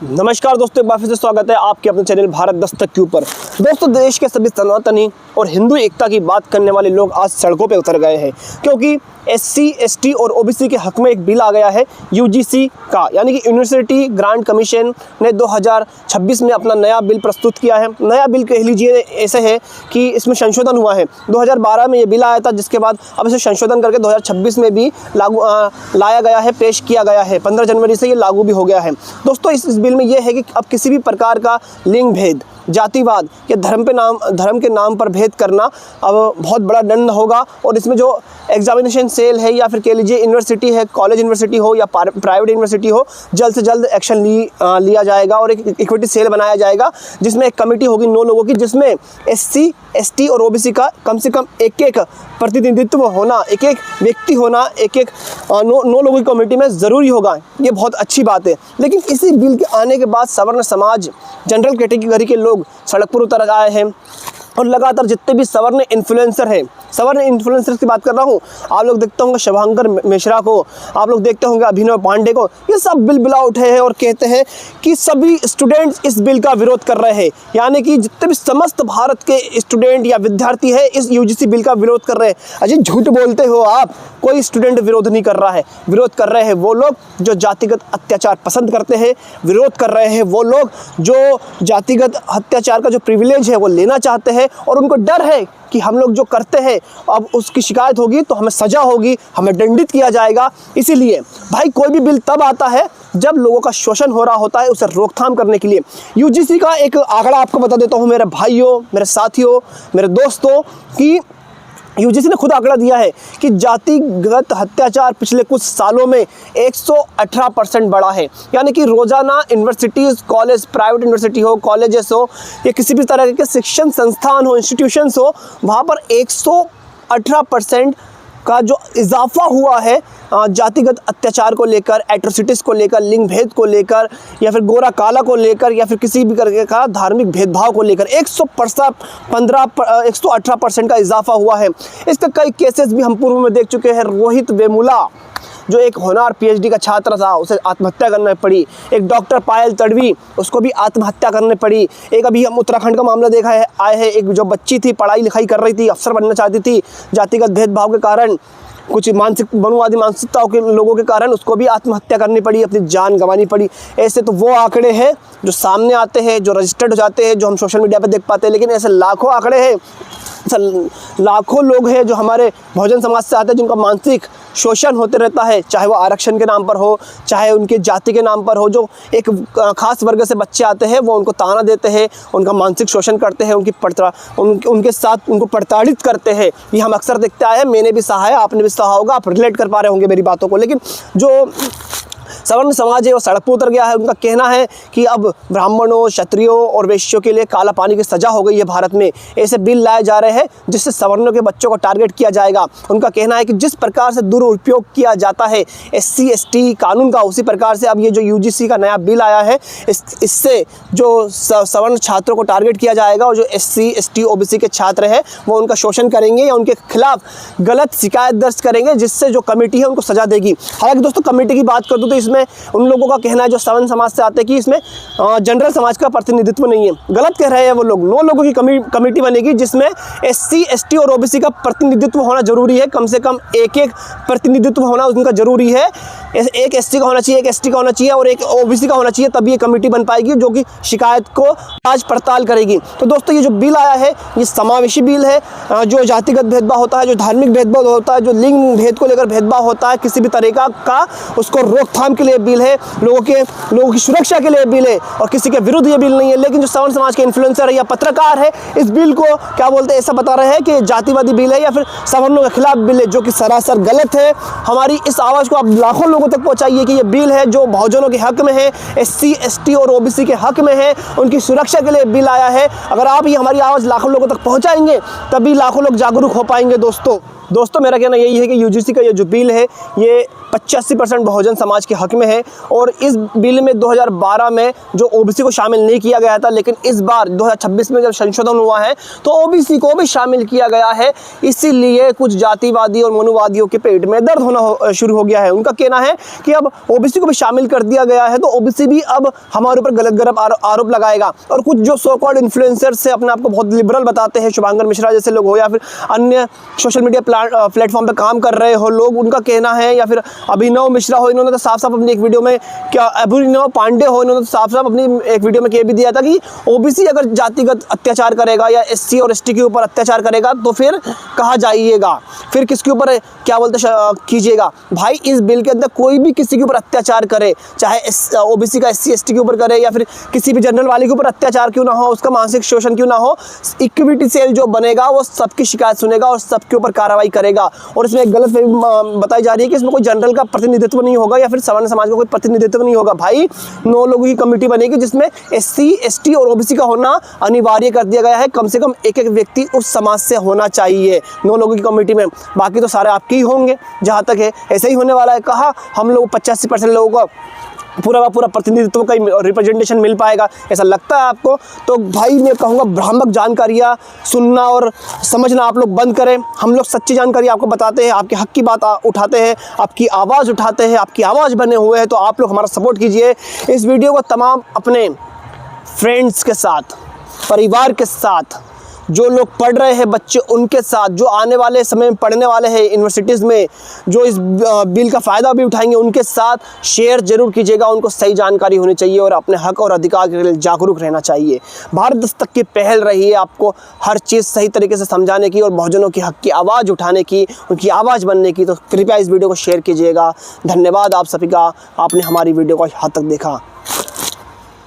नमस्कार दोस्तों, एक बार फिर से स्वागत है आपके अपने चैनल भारत दस्तक के ऊपर। दोस्तों, देश के सभी सनातनी और हिंदू एकता की बात करने वाले लोग आज सड़कों पे उतर गए हैं, क्योंकि SC, ST और OBC के हक में एक बिल आ गया है UGC का, यानी कि यूनिवर्सिटी ग्रांट कमीशन ने 2026 में अपना नया बिल प्रस्तुत किया है। नया बिल कह लीजिए ऐसे है कि इसमें संशोधन हुआ है। 2012 में ये बिल आया था, जिसके बाद अब इसे संशोधन करके 2026 में भी लागू लाया गया है, पेश किया गया है। 15 जनवरी से ये लागू भी हो गया है। दोस्तों, इस बिल में ये है कि अब किसी भी प्रकार का लिंग भेद, जातिवाद या धर्म के नाम पर भेद करना अब बहुत बड़ा दंड होगा। और इसमें जो एग्जामिनेशन सेल है, या फिर कह लीजिए यूनिवर्सिटी है, कॉलेज यूनिवर्सिटी हो या प्राइवेट यूनिवर्सिटी हो, जल्द से जल्द एक्शन लिया जाएगा और एक इक्विटी सेल बनाया जाएगा, जिसमें एक कमेटी होगी 9 लोगों की, जिसमें SC, ST और OBC का कम से कम एक प्रतिनिधित्व होना, एक व्यक्ति होना, 9 लोगों की कमेटी में ज़रूरी होगा। ये बहुत अच्छी बात है। लेकिन इसी बिल के आने के बाद सवर्ण समाज, जनरल कैटेगरी के लोग सड़क पर उतर आए हैं और लगातार जितने भी सवर्ण इन्फ्लुएंसर्स की बात कर रहा हूँ, आप लोग देखते होंगे शुभंकर मिश्रा को, आप लोग देखते होंगे अभिनव पांडे को, ये सब बिल उठे हैं और कहते हैं कि सभी स्टूडेंट्स इस बिल का विरोध कर रहे हैं। यानी कि जितने भी समस्त भारत के स्टूडेंट या विद्यार्थी है इस UGC बिल का विरोध कर रहे हैं। अजय, झूठ बोलते हो आप, कोई स्टूडेंट विरोध नहीं कर रहा है। विरोध कर रहे हैं वो लोग जो जातिगत अत्याचार पसंद करते हैं, विरोध कर रहे हैं वो लोग जो जातिगत अत्याचार का जो प्रिविलेज है वो लेना चाहते हैं, और उनको डर है कि हम लोग जो करते हैं अब उसकी शिकायत होगी तो हमें सज़ा होगी, हमें दंडित किया जाएगा। इसीलिए भाई, कोई भी बिल तब आता है जब लोगों का शोषण हो रहा होता है, उसे रोकथाम करने के लिए। UGC का एक आंकड़ा आपको बता देता हूँ मेरे भाइयों, मेरे साथियों, मेरे दोस्तों, कि UGC ने खुद आंकड़ा दिया है कि जातिगत अत्याचार पिछले कुछ सालों में 118% बढ़ा है। यानी कि रोजाना यूनिवर्सिटीज़, कॉलेज, प्राइवेट यूनिवर्सिटी हो, कॉलेजेस हो या किसी भी तरह के शिक्षण संस्थान हो, इंस्टीट्यूशंस हो, वहाँ पर 118% का जो इजाफा हुआ है जातिगत अत्याचार को लेकर, एट्रोसिटीज़ को लेकर, लिंग भेद को लेकर, या फिर गोरा काला को लेकर, या फिर किसी भी करके का धार्मिक भेदभाव को लेकर 118% का इजाफा हुआ है। इसके कई केसेस भी हम पूर्व में देख चुके हैं। रोहित वेमुला, जो एक होनहार PhD का छात्र था, उसे आत्महत्या करनी पड़ी। एक डॉक्टर पायल तड़वी, उसको भी आत्महत्या करनी पड़ी। एक अभी हम उत्तराखंड का मामला देखा है, आए हैं, एक जो बच्ची थी, पढ़ाई लिखाई कर रही थी, अफसर बनना चाहती थी, जातिगत भेदभाव के कारण, कुछ मनुवादी मानसिकताओं के लोगों के कारण उसको भी आत्महत्या करनी पड़ी, अपनी जान गंवानी पड़ी। ऐसे तो वो आंकड़े हैं जो सामने आते हैं, जो रजिस्टर्ड हो जाते हैं, जो हम सोशल मीडिया पर देख पाते हैं। लेकिन ऐसे लाखों आंकड़े हैं, लाखों लोग हैं जो हमारे बहुजन समाज से आते हैं, जिनका मानसिक शोषण होते रहता है, चाहे वो आरक्षण के नाम पर हो, चाहे उनके जाति के नाम पर हो। जो एक खास वर्ग से बच्चे आते हैं, वो उनको ताना देते हैं, उनका मानसिक शोषण करते हैं, उनके साथ उनको प्रताड़ित करते हैं। ये हम अक्सर देखते आए हैं, मैंने भी सहा है, आपने भी सहा होगा, आप रिलेट कर पा रहे होंगे मेरी बातों को। लेकिन जो सवर्ण समाज है वो सड़क पर उतर गया है। उनका कहना है कि अब ब्राह्मणों, क्षत्रियों और वैश्यों के लिए काला पानी की सज़ा हो गई है। भारत में ऐसे बिल लाए जा रहे हैं जिससे सवर्णों के बच्चों को टारगेट किया जाएगा। उनका कहना है कि जिस प्रकार से दुरुपयोग किया जाता है SC, ST कानून का, उसी प्रकार से अब ये जो UGC का नया बिल आया है, इससे जो सवर्ण छात्रों को टारगेट किया जाएगा, और जो SC, ST, OBC के छात्र हैं वो उनका शोषण करेंगे या उनके खिलाफ गलत शिकायत दर्ज करेंगे, जिससे जो कमेटी है उनको सज़ा देगी। हालांकि दोस्तों, कमेटी की बात कर दूँ तो इसमें उन लोगों का कहना है जो सवर्ण समाज से आते हैं कि इसमें जनरल समाज का प्रतिनिधित्व नहीं है। गलत कह रहे हैं वो लोग। 9 लोगों की कमेटी बनेगी, जिसमें SC, ST और OBC का प्रतिनिधित्व होना जरूरी है। कम से कम एक प्रतिनिधित्व होना उनका जरूरी है। एक SC का होना चाहिए, एक ST का होना चाहिए और एक OBC का होना चाहिए, तभी ये कमेटी बन पाएगी जो कि शिकायत को जांच पड़ताल करेगी। तो दोस्तों, ये जो बिल आया है ये समावेशी बिल है। जो जातिगत भेदभाव होता है, जो धार्मिक भेदभाव होता है, जो लिंग भेद को लेकर भेदभाव होता है, किसी भी तरीका का, उसको रोकथाम के लिए बिल है, लोगों की सुरक्षा के लिए बिल है, और किसी के विरुद्ध ये बिल नहीं है। लेकिन जो सवर्ण समाज के इन्फ्लुएंसर है या पत्रकार है, इस बिल को क्या बोलते हैं, ऐसा बता रहे हैं कि जातिवादी बिल है या फिर सवर्णों के खिलाफ बिल है, जो कि सरासर गलत है। हमारी इस आवाज़ को आप लाखों लोगों तक पहुंचाइए कि ये बिल है जो बहुजनों के हक में है, SC, ST और OBC के हक में है, उनकी सुरक्षा के लिए बिल आया है। अगर आप ये हमारी आवाज़ लाखों लोगों तक पहुँचाएंगे, तभी लाखों लोग जागरूक हो पाएंगे। दोस्तों, दोस्तों मेरा कहना यही है कि यूजीसी का ये जो बिल है ये 85% बहुजन समाज के हक में है। और इस बिल में 2012 में जो ओबीसी को शामिल नहीं किया गया था, लेकिन इस बार 2026 में जब संशोधन हुआ है तो ओबीसी को भी शामिल किया गया है। इसीलिए कुछ जातिवादी और मनुवादियों के पेट में दर्द होना शुरू हो गया है। उनका कहना है कि अब ओबीसी को भी शामिल कर दिया गया है तो ओबीसी भी अब हमारे ऊपर गलत आरोप लगाएगा। और कुछ जो सो कॉल्ड इन्फ्लुएंसर्स से अपने आप को बहुत लिबरल बताते हैं, शुभांकर मिश्रा जैसे लोग हो या फिर अन्य सोशल मीडिया प्लेटफॉर्म पे काम कर रहे हो लोग, उनका कहना है, या फिर अभिनव मिश्रा हो, इन्होंने तो साफ साफ अपनी एक वीडियो में, क्या अभिनव पांडे हो, इन्होंने तो साफ साफ अपनी एक वीडियो में कह भी दिया था कि ओबीसी अगर जातिगत अत्याचार करेगा या एससी और एसटी के ऊपर अत्याचार करेगा तो फिर कहाँ जाइएगा, फिर किसके ऊपर क्या बोलते कीजिएगा। भाई इस बिल के अंदर कोई भी किसी के ऊपर अत्याचार करे, चाहे ओबीसी का एससी एसटी के ऊपर करे या फिर किसी भी जनरल वाले के ऊपर अत्याचार क्यों ना हो, उसका मानसिक शोषण क्यों ना हो, इक्विटी सेल जो बनेगा वो सबकी शिकायत सुनेगा और सबके ऊपर कार्रवाई करेगा। और इसमें एक गलत बताई जा रही है कि इसमें कोई जनरल का प्रतिनिधित्व नहीं होगा या फिर सामान्य समाज का कोई प्रतिनिधित्व नहीं होगा। भाई 9 लोगों की कमेटी बनेगी जिसमें एससी एसटी और ओबीसी का होना अनिवार्य कर दिया गया है। कम से कम एक व्यक्ति उस समाज से होना चाहिए 9 लोगों की कमेटी में, बाकी तो सारे आपके ही होंगे जहाँ तक है, ऐसे ही होने वाला है। कहा हम लोग 85% लोगों को पूरा का पूरा प्रतिनिधित्व का रिप्रेजेंटेशन मिल पाएगा, ऐसा लगता है आपको? तो भाई मैं कहूँगा भ्रामक जानकारियाँ सुनना और समझना आप लोग बंद करें। हम लोग सच्ची जानकारी आपको बताते हैं, आपके हक की बात उठाते हैं, आपकी आवाज़ उठाते हैं, आपकी आवाज़ बने हुए हैं। तो आप लोग हमारा सपोर्ट कीजिए। इस वीडियो को तमाम अपने फ्रेंड्स के साथ, परिवार के साथ, जो लोग पढ़ रहे हैं बच्चे उनके साथ, जो आने वाले समय में पढ़ने वाले हैं यूनिवर्सिटीज़ में, जो इस बिल का फ़ायदा भी उठाएंगे, उनके साथ शेयर जरूर कीजिएगा। उनको सही जानकारी होनी चाहिए और अपने हक और अधिकार के लिए जागरूक रहना चाहिए। भारत दस्तक की पहल रही है आपको हर चीज़ सही तरीके से समझाने की और बहुजनों की हक की आवाज़ उठाने की, उनकी आवाज़ बनने की। तो कृपया इस वीडियो को शेयर कीजिएगा। धन्यवाद आप सभी का, आपने हमारी वीडियो को यहाँ तक देखा।